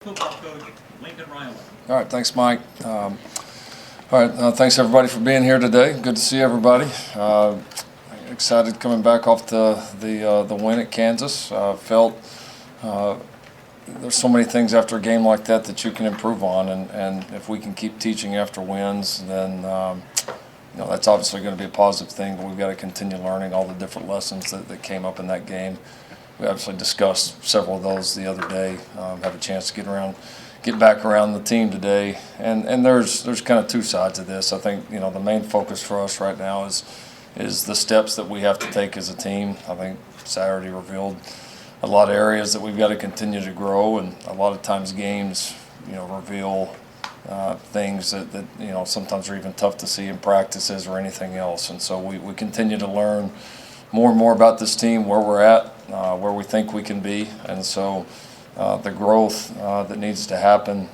Football coach Lincoln Riley. All right, thanks, Mike. Thanks everybody for being here today. Good to see everybody. Excited coming back off the win at Kansas. Felt there's so many things after a game like that you can improve on, and if we can keep teaching after wins, then that's obviously going to be a positive thing. But we've got to continue learning all the different lessons that came up in that game. We obviously discussed several of those the other day. Have a chance to get back around the team today, and there's kind of two sides of this. I think the main focus for us right now is the steps that we have to take as a team. I think Saturday revealed a lot of areas that we've got to continue to grow, and a lot of times games reveal things that sometimes are even tough to see in practices or anything else. And so we continue to learn more and more about this team, where we're at, where we think we can be, and so the growth that needs to happen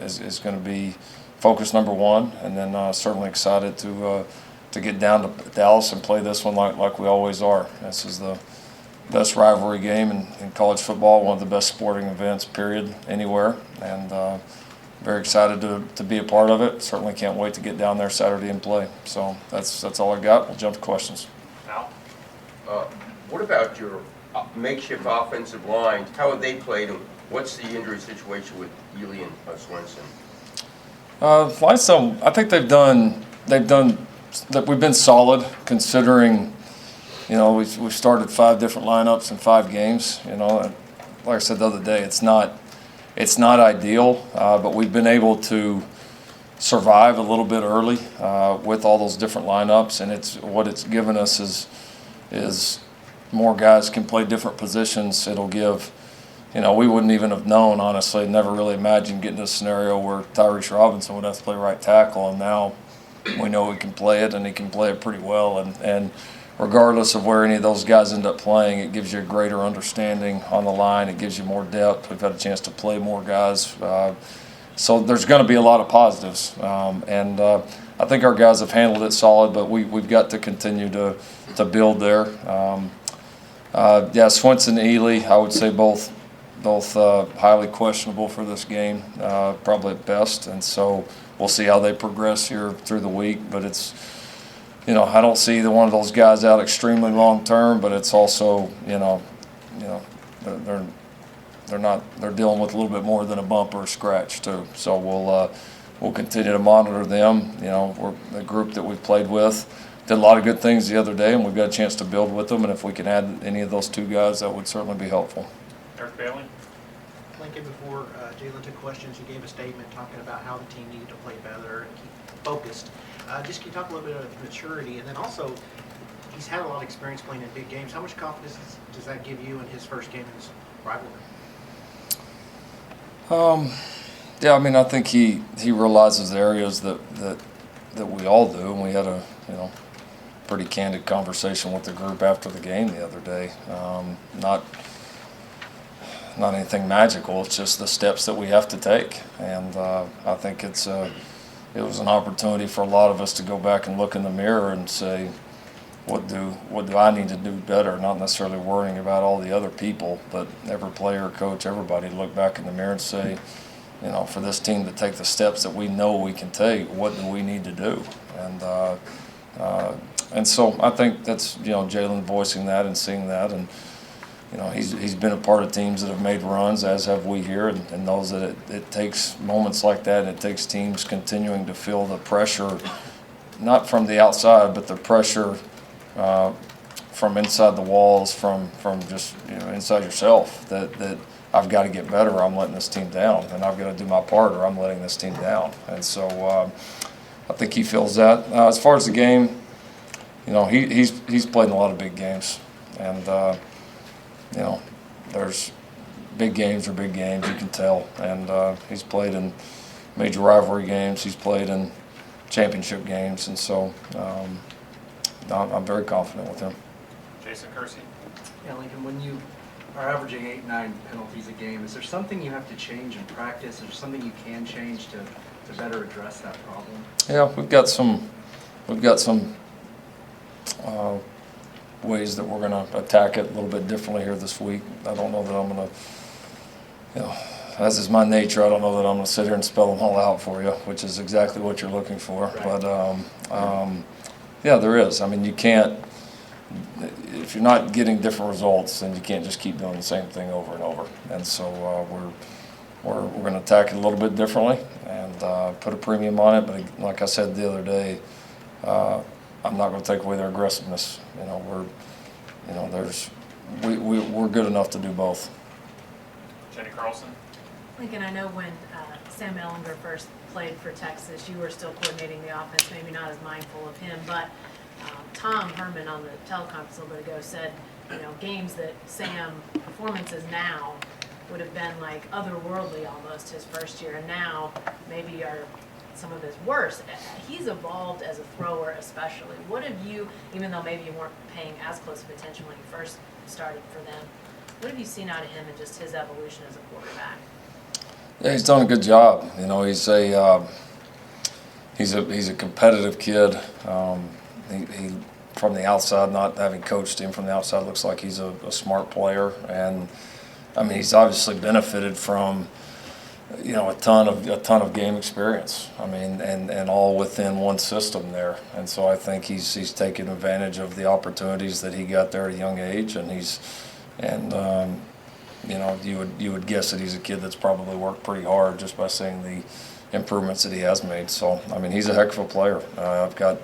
is going to be focus number one, and then certainly excited to get down to Dallas and play this one like we always are. This is the best rivalry game in college football, one of the best sporting events, period, anywhere, and very excited to be a part of it. Certainly can't wait to get down there Saturday and play. So that's all I got. We'll jump to questions. What about your makeshift offensive line? How have they played, and what's the injury situation with Ely and Swenson? I think they've done that. We've been solid considering. We've started 5 different lineups in 5 games. Like I said the other day, it's not ideal, but we've been able to survive a little bit early with all those different lineups, and what it's given us is more guys can play different positions. It'll give, we wouldn't even have known, honestly, never really imagined getting to a scenario where Tyrese Robinson would have to play right tackle, and now we know he can play it, and he can play it pretty well. And regardless of where any of those guys end up playing, it gives you a greater understanding on the line. It gives you more depth. We've had a chance to play more guys. So there's going to be a lot of positives. I think our guys have handled it solid, but we've got to continue to build there. Swenson and Ely, I would say both highly questionable for this game, probably at best. And so we'll see how they progress here through the week. But it's, I don't see either one of those guys out extremely long term. But it's also, they're dealing with a little bit more than a bump or a scratch too. So we'll continue to monitor them. We're the group that we've played with. Did a lot of good things the other day, and we've got a chance to build with them. And if we can add any of those 2 guys, that would certainly be helpful. Eric Bailey. Lincoln, before Jalen took questions, you gave a statement talking about how the team needed to play better and keep focused. Just can you talk a little bit about maturity, and then also he's had a lot of experience playing in big games. How much confidence does that give you in his first game in this rivalry? I think he realizes the areas that we all do, and we had a pretty candid conversation with the group after the game the other day. Not anything magical. It's just the steps that we have to take, and I think it was an opportunity for a lot of us to go back and look in the mirror and say, what do I need to do better? Not necessarily worrying about all the other people, but every player, coach, everybody look back in the mirror and say, for this team to take the steps that we know we can take, what do we need to do? And so I think that's Jalen voicing that and seeing that, and he's been a part of teams that have made runs, as have we here, and knows that it takes moments like that, and it takes teams continuing to feel the pressure, not from the outside, but the pressure from inside the walls, from just inside yourself, that I've got to get better or I'm letting this team down, and I've got to do my part or I'm letting this team down. And so I think he feels that. As far as the game, he's played in a lot of big games, and there's big games are big games, you can tell, and he's played in major rivalry games, he's played in championship games, and so I'm very confident with him. Jason Kersey. Yeah, Lincoln, when you are averaging 8-9 penalties a game, is there something you have to change in practice? Is there something you can change to better address that problem? Yeah, we've got some ways that we're going to attack it a little bit differently here this week. I don't know that I'm going to as is my nature, I don't know that I'm going to sit here and spell them all out for you, which is exactly what you're looking for. Right. But yeah, there is. I mean, you can't. If you're not getting different results, then you can't just keep doing the same thing over and over. And so we're going to attack it a little bit differently and put a premium on it. But like I said the other day, I'm not going to take away their aggressiveness. We're good enough to do both. Jenny Carlson. Lincoln, I know when Sam Ellinger first played for Texas, you were still coordinating the offense, maybe not as mindful of him, but Tom Herman on the teleconference a little bit ago said, games that Sam performances now would have been like otherworldly almost his first year, and now maybe are some of his worst. He's evolved as a thrower especially. What have you, even though maybe you weren't paying as close of attention when you first started for them, what have you seen out of him and just his evolution as a quarterback? Yeah, he's done a good job. He's a competitive kid. He from the outside, not having coached him from the outside, looks like he's a smart player, and I mean he's obviously benefited from a ton of game experience. I mean, and all within one system there, and so I think he's taken advantage of the opportunities that he got there at a young age, and you would guess that he's a kid that's probably worked pretty hard just by seeing the improvements that he has made. So I mean, he's a heck of a player. I've got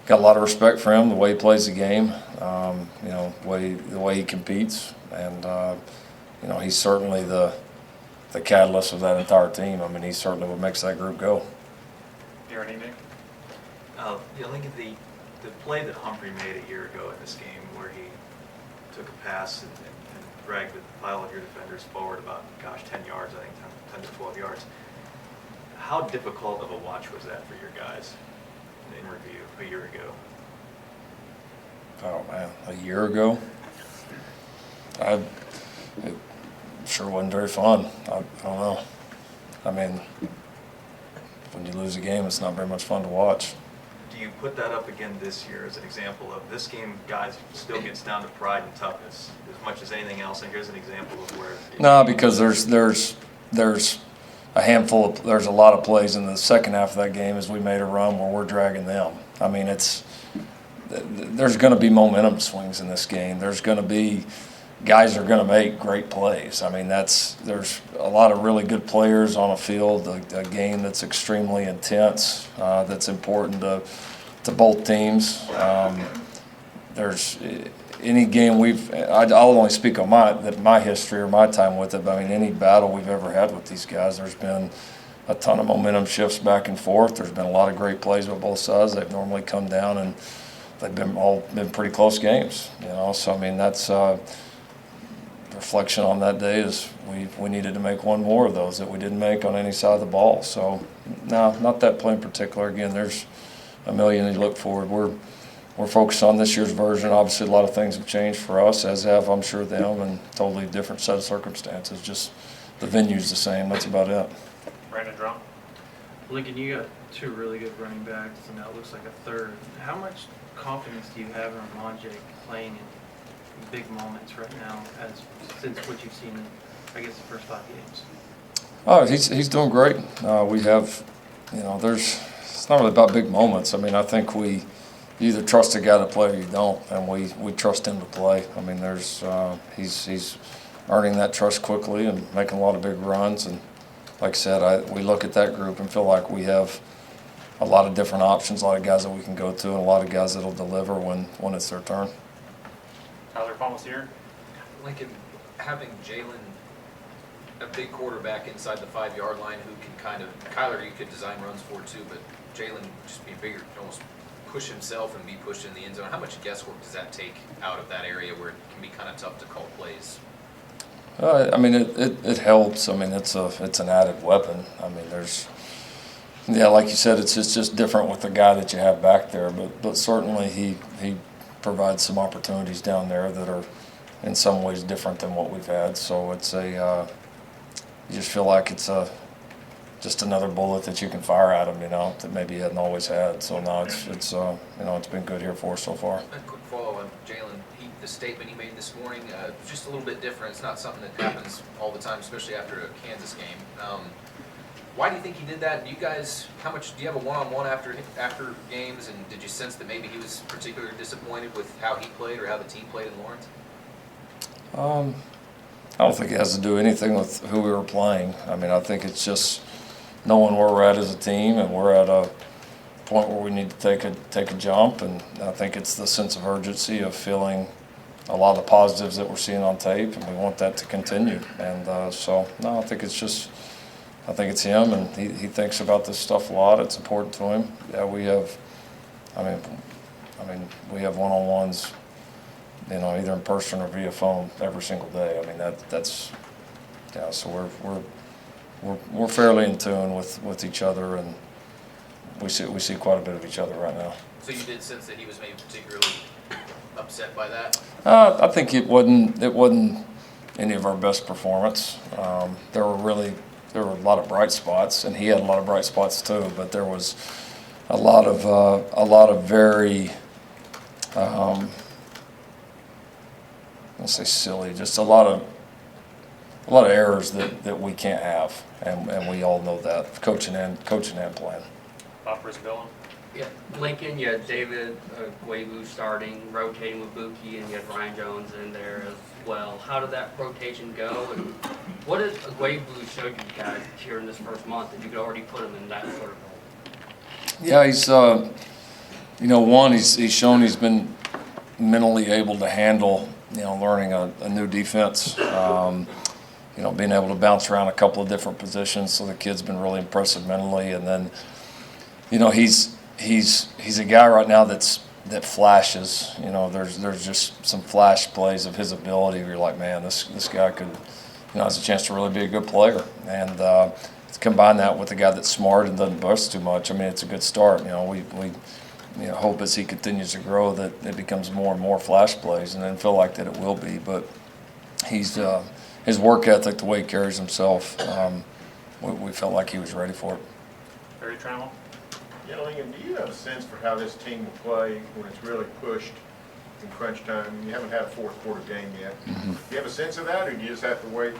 a lot of respect for him, the way he plays the game, the way he competes, and he's certainly the catalyst of that entire team. I mean, he's certainly what makes that group go. Darren Enick. I think the play that Humphrey made a year ago in this game, where he took a pass and dragged the pile of your defenders forward about 10 yards, I think 10 to 12 yards. How difficult of a watch was that for your guys in review a year ago? Oh man, a year ago, it sure wasn't very fun. I don't know. I mean, when you lose a game, it's not very much fun to watch. Do you put that up again this year as an example of this game, guys, still gets down to pride and toughness as much as anything else? And here's an example of where. No, because there's a handful of there's a lot of plays in the second half of that game as we made a run where we're dragging them. I mean, there's going to be momentum swings in this game. There's going to be guys are going to make great plays. I mean, there's a lot of really good players on a field, a game that's extremely intense, that's important to both teams. There's any game I'll only speak on my history or my time with it, but I mean, any battle we've ever had with these guys, there's been a ton of momentum shifts back and forth. There's been a lot of great plays with both sides. They've normally come down and they've been pretty close games, So I mean, that's reflection on that day is we needed to make one more of those that we didn't make on any side of the ball. So no, not that play in particular. Again, there's a million you look forward. We're focused on this year's version. Obviously, a lot of things have changed for us, as have I'm sure them, and totally different set of circumstances. Just the venue's the same. That's about it. Brandon Drum. Lincoln, you got two really good running backs, and now it looks like a third. How much confidence do you have in Ramondre playing in big moments right now, since what you've seen in, I guess, the first 5 games? Oh, he's doing great. We have, it's not really about big moments. I mean, I think you either trust a guy to play or you don't, and we trust him to play. I mean, he's earning that trust quickly and making a lot of big runs. And like I said, we look at that group and feel like we have a lot of different options, a lot of guys that we can go to, and a lot of guys that'll deliver when it's their turn. Tyler Palmasier. Lincoln, having Jalen, a big quarterback inside the 5-yard line who can Kyler you could design runs for too, but Jalen just be bigger, almost push himself and be pushed in the end zone. How much guesswork does that take out of that area where it can be kind of tough to call plays? I mean, it helps. I mean, it's an added weapon. I mean, like you said, it's just different with the guy that you have back there. But certainly he provides some opportunities down there that are in some ways different than what we've had. So it's you just feel like it's just another bullet that you can fire at him, that maybe he hadn't always had. So no, it's been good here for us so far. A quick follow on Jalen. the statement he made this morning, just a little bit different. It's not something that happens all the time, especially after a Kansas game. Why do you think he did that? And you guys, how much do you have a one-on-one after games? And did you sense that maybe he was particularly disappointed with how he played or how the team played in Lawrence? I don't think it has to do anything with who we were playing. I mean, I think it's just knowing where we're at as a team, and we're at a point where we need to take a jump. And I think it's the sense of urgency of feeling a lot of the positives that we're seeing on tape, and we want that to continue. And so, no, I think it's him, and he thinks about this stuff a lot. It's important to him. Yeah, we have, I mean, we have one-on-ones, you know, either in person or via phone every single day. I mean, that's yeah. So we're fairly in tune with each other, and we see quite a bit of each other right now. So you did sense that he was maybe particularly upset by that? I think it wasn't any of our best performance. There were a lot of bright spots, and he had a lot of bright spots too. But there was a lot of very I'll say silly, just a lot of errors that we can't have, and we all know that, coaching and playing. Bob Brisbane. Yeah, Lincoln, you had David Guebu starting, rotating with Buki, and you had Ryan Jones in there as well. How did that rotation go, and what did Guebu show you guys here in this first month that you could already put him in that sort of role? Yeah, he's you know, he's shown he's been mentally able to handle, you know, learning a new defense. You know, being able to bounce around a couple of different positions. So the kid's been really impressive mentally. And then, you know, he's a guy right now that flashes. You know, there's just some flash plays of his ability where you're like, man, this guy could, you know, has a chance to really be a good player. And to combine that with a guy that's smart and doesn't bust too much, I mean, it's a good start. You know, we hope as he continues to grow that it becomes more and more flash plays, and then feel like that it will be. But he's his work ethic, the way he carries himself, we felt like he was ready for it. Barry Trammell. Yeah, Lincoln, do you have a sense for how this team will play when it's really pushed in crunch time? You haven't had a fourth quarter game yet. Mm-hmm. Do you have a sense of that, or do you just have to wait and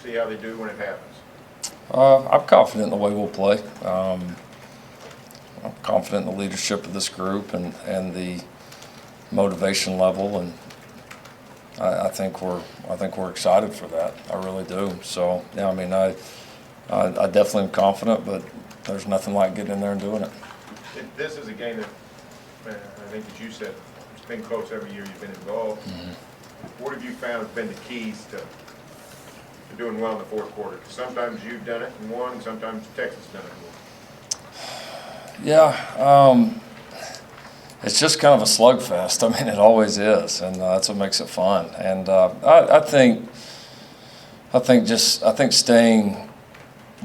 see how they do when it happens? I'm confident in the way we'll play. I'm confident in the leadership of this group and the motivation level, and I think we're excited for that. I really do. So yeah, I mean, I definitely am confident, but there's nothing like getting in there and doing it. This is a game that, I think as you said, it's been close every year you've been involved. Mm-hmm. What have you found has been the keys to doing well in the fourth quarter? Because sometimes you've done it and won, and sometimes Texas has done it and won. Yeah, it's just kind of a slugfest. I mean, it always is, and that's what makes it fun. And I think staying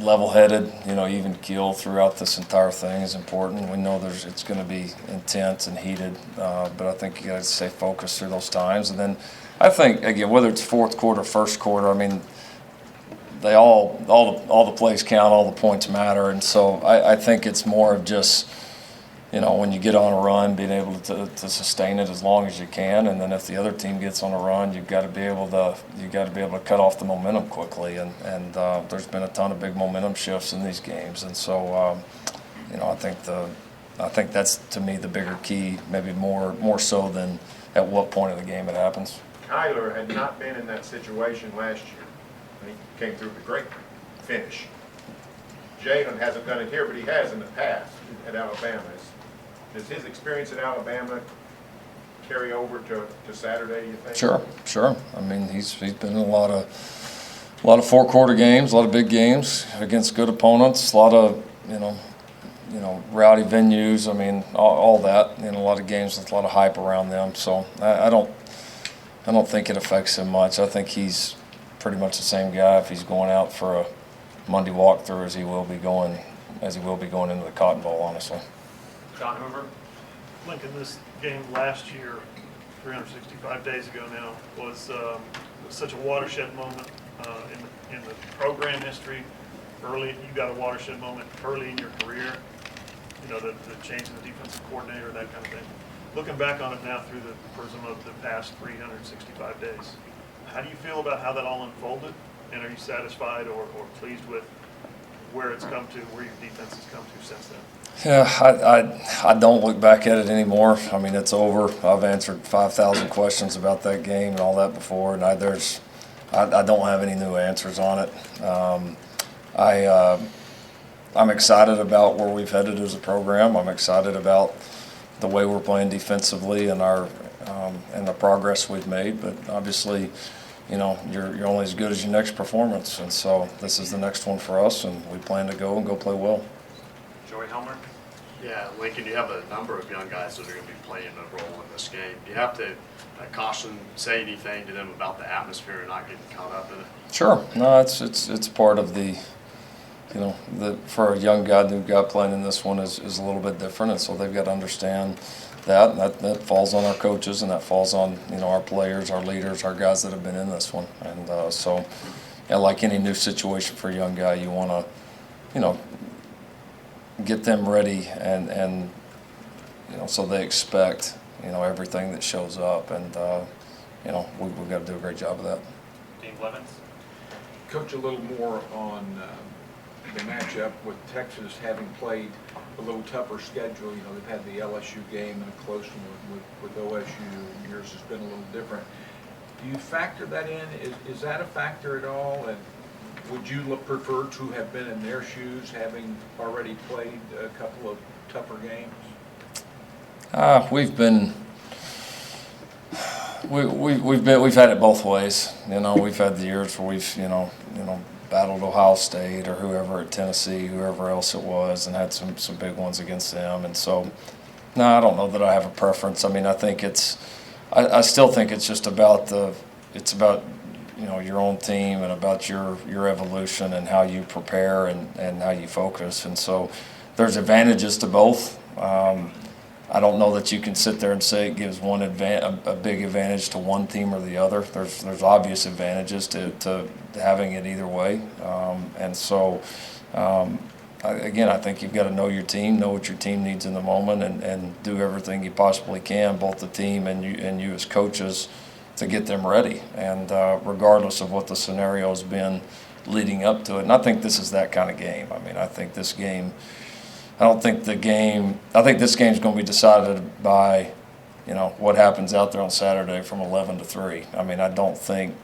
level-headed, you know, even keel throughout this entire thing is important. We know it's going to be intense and heated, but I think you got to stay focused through those times. And then I think again, whether it's fourth quarter, first quarter, I mean, they all the plays count, all the points matter, and so I think it's more of just, you know, when you get on a run, being able to sustain it as long as you can, and then if the other team gets on a run, you've got to be able to cut off the momentum quickly, and there's been a ton of big momentum shifts in these games, and so you know, I think that's to me the bigger key, maybe more so than at what point of the game it happens. Kyler had not been in that situation last year, and he came through with a great finish. Jalen hasn't done it here, but he has in the past at Alabama. Does his experience at Alabama carry over to Saturday, you think? Sure. I mean, he's been in a lot of four-quarter games, a lot of big games against good opponents, a lot of you know rowdy venues. I mean, all that, and a lot of games with a lot of hype around them. So I don't think it affects him much. I think he's pretty much the same guy if he's going out for a Monday walkthrough as he will be going into the Cotton Bowl, honestly. John Hoover. Lincoln, this game last year, 365 days ago now, was such a watershed moment in the program history. Early, you got a watershed moment early in your career. You know, the change in the defensive coordinator, that kind of thing. looking back on it now through the prism of the past 365 days, how do you feel about how that all unfolded? And are you satisfied or pleased with where it's come to, where your defense has come to since then? Yeah, I don't look back at it anymore. I mean, it's over. I've answered 5,000 questions about that game and all that before, and I don't have any new answers on it. I'm excited about where we've headed as a program. I'm excited about the way we're playing defensively and and the progress we've made. But obviously, you know, you're only as good as your next performance, and so this is the next one for us, and we plan to go play well. Joey Helmer? Yeah, Lincoln, you have a number of young guys that are going to be playing a role in this game. Do you have to caution, say anything to them about the atmosphere and not getting caught up in it? Sure. No, it's part of the, you know, for a young guy, new guy playing in this one is a little bit different, and so they've got to understand that, and that falls on our coaches, and that falls on, you know, our players, our leaders, our guys that have been in this one. And so, yeah, like any new situation for a young guy, you want to, you know, get them ready and you know, so they expect, you know, everything that shows up, and you know, we've got to do a great job of that. Dean Blevins? Coach, a little more on the matchup with Texas having played a little tougher schedule. You know, they've had the LSU game and a close one with OSU. Yours has been a little different. Do you factor that in? Is that a factor at all? And would you prefer to have been in their shoes, having already played a couple of tougher games? We've had it both ways. You know, we've had the years where we've you know battled Ohio State or whoever at Tennessee, whoever else it was, and had some big ones against them. And so, no, I don't know that I have a preference. I mean, I think I still think it's just about you know, your own team and about your evolution and how you prepare and how you focus. And so there's advantages to both. I don't know that you can sit there and say it gives one a big advantage to one team or the other. There's obvious advantages to having it either way. And so, again, I think you've got to know your team, know what your team needs in the moment, and do everything you possibly can, both the team and you as coaches, to get them ready, and regardless of what the scenario has been leading up to it. And I think this is that kind of game. I mean, I think this game, I think this game's going to be decided by, you know, what happens out there on Saturday from 11 to 3. I mean, I don't think,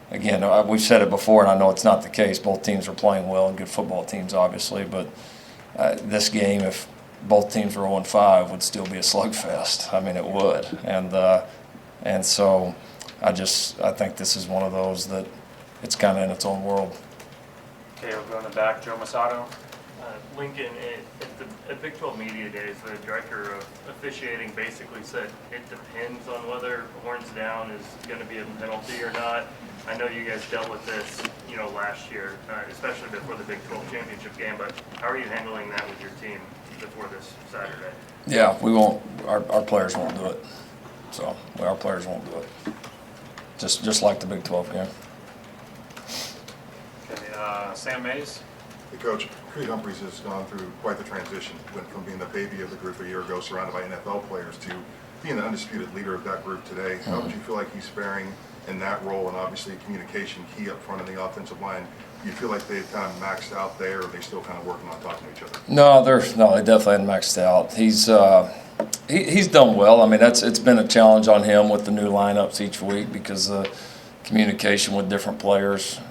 again, we've said it before, and I know it's not the case. Both teams are playing well, and good football teams, obviously, but this game, if both teams were 0-5, would still be a slugfest. I mean, it would. And so I think this is one of those that it's kind of in its own world. Okay, we'll go in the back. Joe Masato? Lincoln, at Big 12 Media Days, the director of officiating basically said it depends on whether horns down is going to be a penalty or not. I know you guys dealt with this, you know, last year, especially before the Big 12 championship game, but how are you handling that with your team before this Saturday? Yeah, we won't. Our players won't do it. So our players won't do it. Just like the Big 12 game. Okay, Sam Mays? Hey, Coach, Creed Humphreys has gone through quite the transition. Went from being the baby of the group a year ago, surrounded by NFL players, to being the undisputed leader of that group today. How would you feel like he's faring in that role, and obviously communication key up front in the offensive line? Do you feel like they've kind of maxed out there, or are they still kind of working on talking to each other? No, they definitely haven't maxed out. He's done well. I mean, it's been a challenge on him with the new lineups each week because communication with different players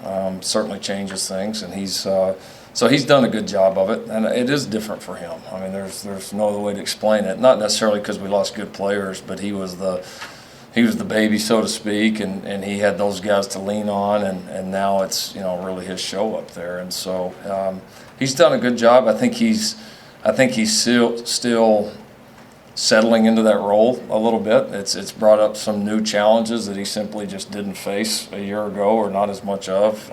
certainly changes things, and he's done a good job of it, and it is different for him. I mean, there's no other way to explain it. Not necessarily because we lost good players, but he was the baby, so to speak, and he had those guys to lean on, and now it's, you know, really his show up there, and so he's done a good job. I think he's still settling into that role a little bit. It's brought up some new challenges that he simply just didn't face a year ago, or not as much of,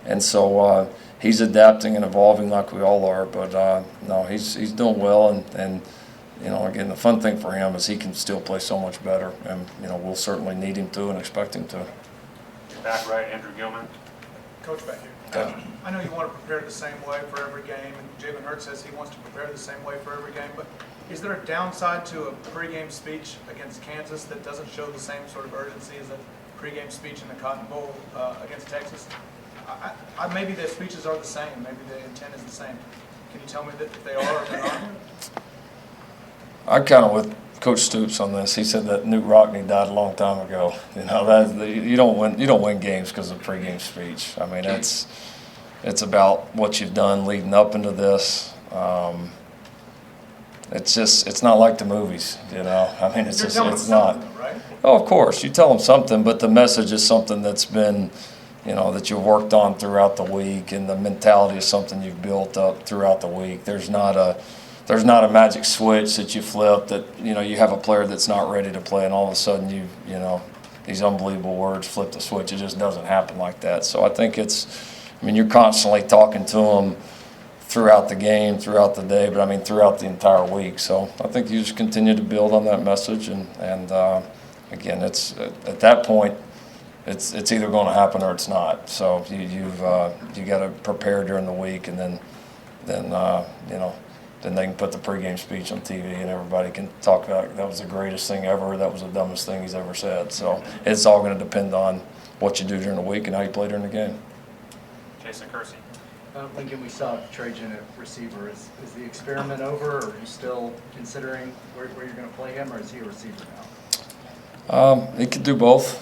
and so he's adapting and evolving like we all are. But no, he's doing well, and you know, again, the fun thing for him is he can still play so much better, and you know, we'll certainly need him to and expect him to. Back right, Andrew Gilman. Coach, back here. I know you want to prepare the same way for every game, and Jalen Hurts says he wants to prepare the same way for every game, but is there a downside to a pregame speech against Kansas that doesn't show the same sort of urgency as a pregame speech in the Cotton Bowl against Texas? Maybe the speeches are the same, maybe the intent is the same. Can you tell me that if they are or they're not? I'm kind of with Coach Stoops on this. He said that Newt Rockne died a long time ago. You know, you don't win games because of a pregame speech. I mean, it's about what you've done leading up into this. It's not like the movies, you know. I mean, it's not. Right? Oh, of course, you tell them something, but the message is something that's been, you know, that you've worked on throughout the week, and the mentality is something you've built up throughout the week. There's not a magic switch that you flip that, you know, you have a player that's not ready to play and all of a sudden you know, these unbelievable words, flip the switch. It just doesn't happen like that. So I think you're constantly talking to them throughout the game, throughout the day, but I mean throughout the entire week. So I think you just continue to build on that message, and again, it's at that point, it's either going to happen or it's not. So you got to prepare during the week, and then you know, then they can put the pregame speech on TV and everybody can talk about that was the greatest thing ever, that was the dumbest thing he's ever said. So it's all going to depend on what you do during the week and how you play during the game. Jason Kersey. Lincoln, we saw Trajan at receiver. Is the experiment over, or are you still considering where you're going to play him, or is he a receiver now? He could do both.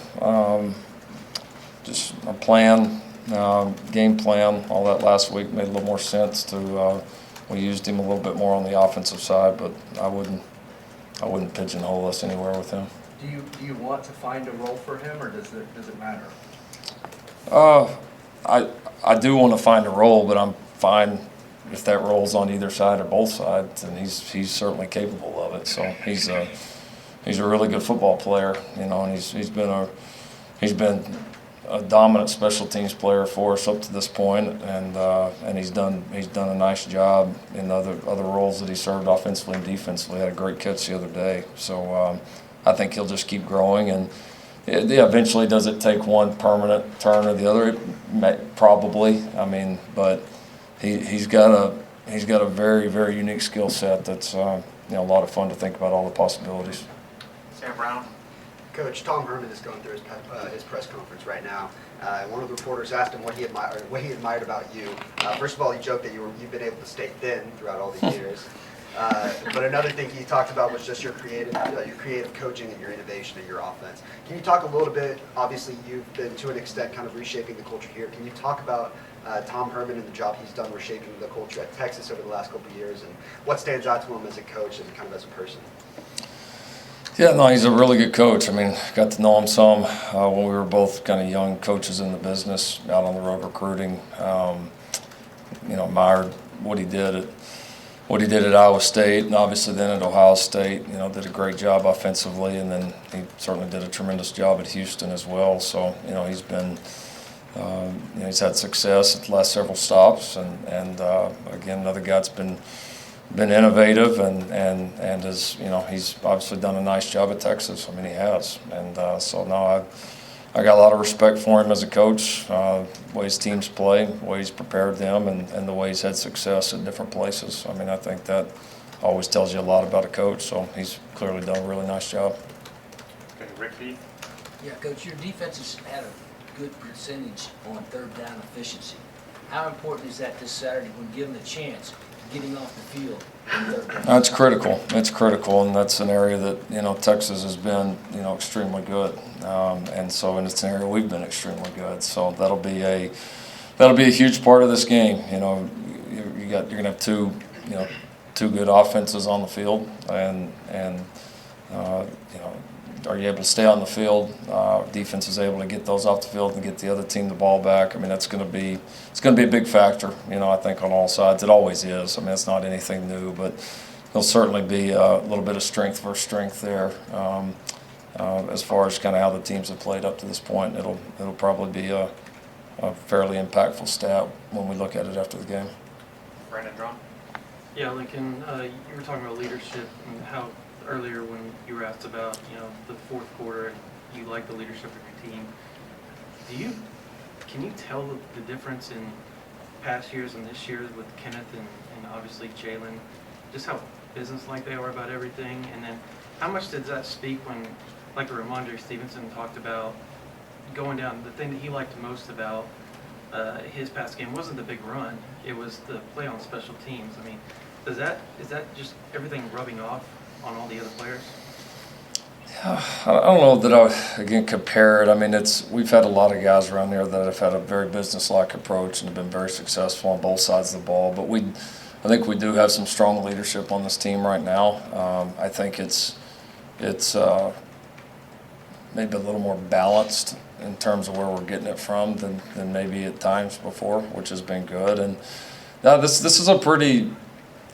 Just a plan, game plan, all that last week made a little more sense to we used him a little bit more on the offensive side, but I wouldn't pigeonhole us anywhere with him. Do you want to find a role for him, or does it matter? I do want to find a role, but I'm fine if that role's on either side or both sides, and he's certainly capable of it. So he's a really good football player, you know, and he's been a dominant special teams player for us up to this point, and he's done a nice job in other roles that he served offensively and defensively. Had a great catch the other day, so I think he'll just keep growing. And eventually, does it take one permanent turn or the other? Probably. I mean, but he's got a very, very unique skill set that's a lot of fun to think about all the possibilities. Sam Brown. Coach, Tom Herman is going through his press conference right now. One of the reporters asked him what he admired about you. First of all, he joked that you've been able to stay thin throughout all these years. But another thing he talked about was just your creative coaching and your innovation and your offense. Can you talk a little bit? Obviously, you've been to an extent kind of reshaping the culture here. Can you talk about Tom Herman and the job he's done reshaping the culture at Texas over the last couple of years, and what stands out to him as a coach and kind of as a person? Yeah, no, he's a really good coach. I mean, got to know him some when we were both kind of young coaches in the business, out on the road recruiting. Admired what he did at Iowa State, and obviously then at Ohio State. You know, did a great job offensively, and then he certainly did a tremendous job at Houston as well. So, you know, he's been, he's had success at the last several stops, and again, another guy that's been innovative and is, he's obviously done a nice job at Texas. I mean, he has, and so no, I got a lot of respect for him as a coach, the way his teams play, the way he's prepared them, and the way he's had success at different places. I mean, I think that always tells you a lot about a coach, so he's clearly done a really nice job. Okay, Rick Heath. Yeah, Coach, your defense has had a good percentage on third down efficiency. How important is that this Saturday when given the chance? Getting off the field. That's critical. It's critical, and that's an area that Texas has been extremely good, and it's an area we've been extremely good. So that'll be a huge part of this game. You're gonna have two good offenses on the field, and are you able to stay on the field? Defense is able to get those off the field and get the other team the ball back. I mean, it's going to be a big factor. I think on all sides. It always is. I mean, it's not anything new, but there'll certainly be a little bit of strength versus strength there. As far as kind of how the teams have played up to this point, it'll probably be a fairly impactful stat when we look at it after the game. Brandon Drum. Yeah, Lincoln, you were talking about leadership and how earlier when you were asked about the fourth quarter and you like the leadership of your team. can you tell the difference in past years and this year with Kenneth and obviously Jalen, just how businesslike they are about everything? And then how much does that speak when, like Ramondre Stevenson talked about, going down, the thing that he liked most about his past game wasn't the big run, it was the play on special teams. I mean, is that just everything rubbing off on all the other players? I don't know that I would, again, compare it. I mean, we've had a lot of guys around here that have had a very business-like approach and have been very successful on both sides of the ball. But I think we do have some strong leadership on this team right now. I think it's maybe a little more balanced in terms of where we're getting it from than maybe at times before, which has been good. And now this is a pretty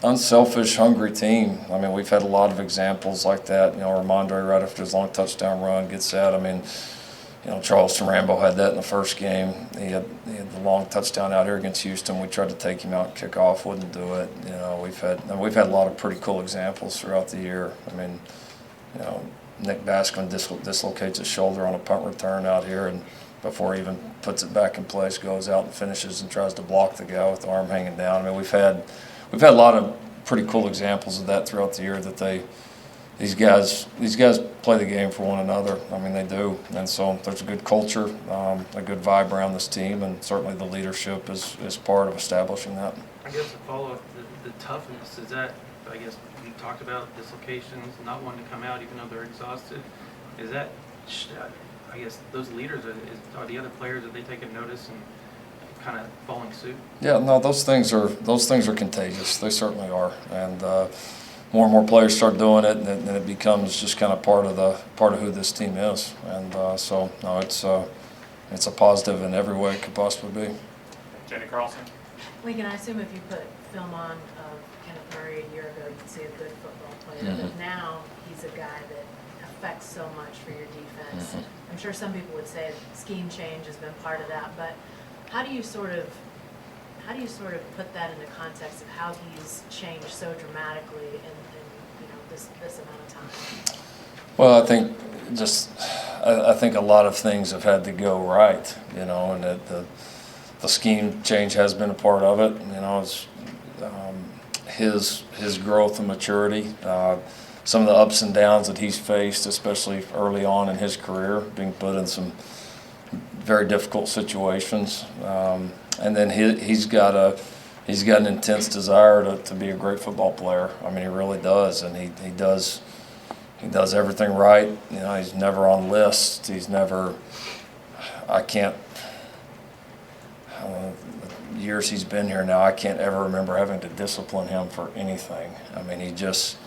unselfish, hungry team. I mean, we've had a lot of examples like that. You know, Ramondre right after his long touchdown run gets that. I mean, you know, Charleston Rambo had that in the first game. He had the long touchdown out here against Houston. We tried to take him out and kick off, wouldn't do it. You know, we've had a lot of pretty cool examples throughout the year. I mean, you know, Nick Baskin dislocates his shoulder on a punt return out here, and before he even puts it back in place, goes out and finishes and tries to block the guy with the arm hanging down. I mean, we've had a lot of pretty cool examples of that throughout the year. That these guys play the game for one another. I mean, they do, and so there's a good culture, a good vibe around this team, and certainly the leadership is part of establishing that. I guess to follow up, the toughness, is that, I guess you talked about dislocations, not wanting to come out even though they're exhausted. Is that, I guess those leaders, are the other players, are they taking notice and kind of following suit? Yeah, no, those things are contagious. They certainly are, and more and more players start doing it, and then it becomes just kind of part of who this team is. And so no, it's a positive in every way it could possibly be. Jenny Carlson. Lincoln, I assume if you put film on of Kenneth Murray a year ago, you'd see a good football player. Mm-hmm. But now he's a guy that affects so much for your defense. Mm-hmm. I'm sure some people would say scheme change has been part of that, but how do you sort of put that into context of how he's changed so dramatically in you know this amount of time? Well, I think a lot of things have had to go right, you know, and that the scheme change has been a part of it. You know, it's his growth and maturity, some of the ups and downs that he's faced, especially early on in his career, being put in some very difficult situations, and then he's got an intense desire to be a great football player. I mean, he really does, and he does everything right. You know, he's never on lists. He's never. I can't. Years he's been here now, I can't ever remember having to discipline him for anything. I mean, he just,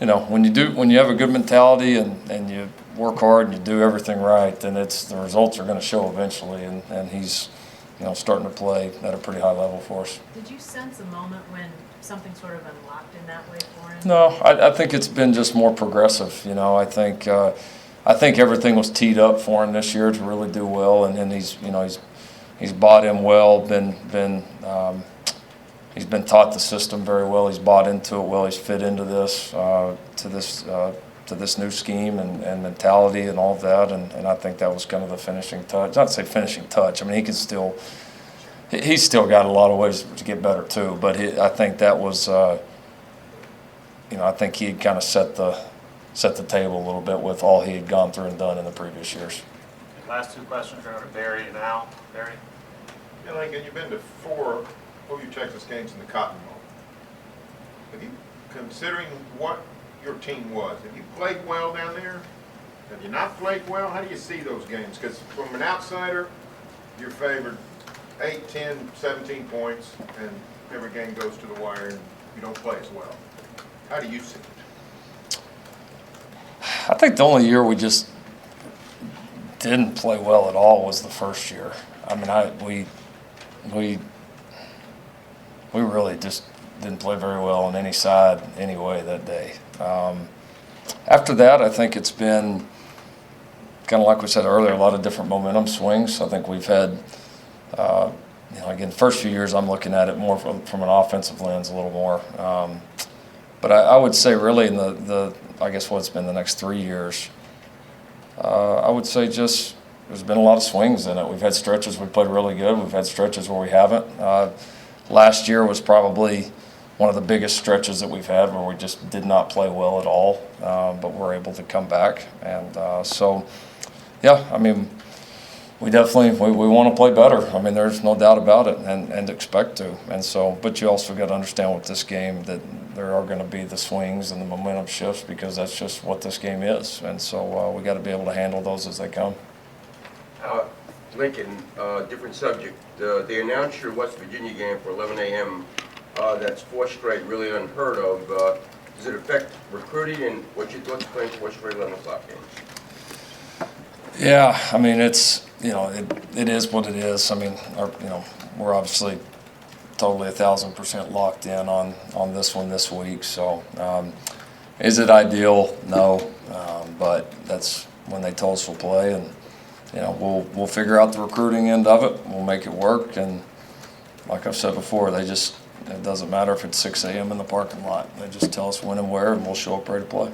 you know, when you have a good mentality and you work hard and you do everything right, then the results are going to show eventually. And he's, you know, starting to play at a pretty high level for us. Did you sense a moment when something sort of unlocked in that way for him? No, I think it's been just more progressive. You know, I think everything was teed up for him this year to really do well, and he's, you know, he's bought in well, he's been taught the system very well. He's bought into it well. He's fit into this to this new scheme and mentality and all of that. And I think that was kind of the finishing touch. Not to say finishing touch. I mean, he's still got a lot of ways to get better too. But I think that was, you know, I think he had kind of set the table a little bit with all he had gone through and done in the previous years. Last two questions are to Barry and Al. Barry? Yeah, Lincoln, you've been to 4 OU Texas games in the Cotton Bowl. Have you, considering what your team was, have you played well down there? Have you not played well? How do you see those games? Because from an outsider, you're favored 8, 10, 17 points, and every game goes to the wire and you don't play as well. How do you see it? I think the only year we just didn't play well at all was the first year. I mean, we really just didn't play very well on any side anyway that day. After that, I think it's been kind of like we said earlier, a lot of different momentum swings. I think we've had, you know, again, the first few years I'm looking at it more from an offensive lens a little more. But I would say really in I guess what's been the next 3 years, I would say just there's been a lot of swings in it. We've had stretches we played really good. We've had stretches where we haven't. Last year was probably one of the biggest stretches that we've had where we just did not play well at all, but we're able to come back. And so, yeah, I mean, we definitely we want to play better. I mean, there's no doubt about it, and expect to. And so, but you also got to understand with this game that there are going to be the swings and the momentum shifts because that's just what this game is. And so we got to be able to handle those as they come. Lincoln, different subject. They announced your West Virginia game for 11 a.m. That's 4 straight, really unheard of. Does it affect recruiting, and what's playing 4 straight 11 o'clock games? Yeah, I mean, it's, it is what it is. I mean, we're obviously totally 1,000% locked in on this one this week. So, is it ideal? No, but that's when they told us we'll play, and we'll figure out the recruiting end of it. We'll make it work, and like I've said before, it doesn't matter if it's 6 a.m. in the parking lot. They just tell us when and where, and we'll show up ready to play.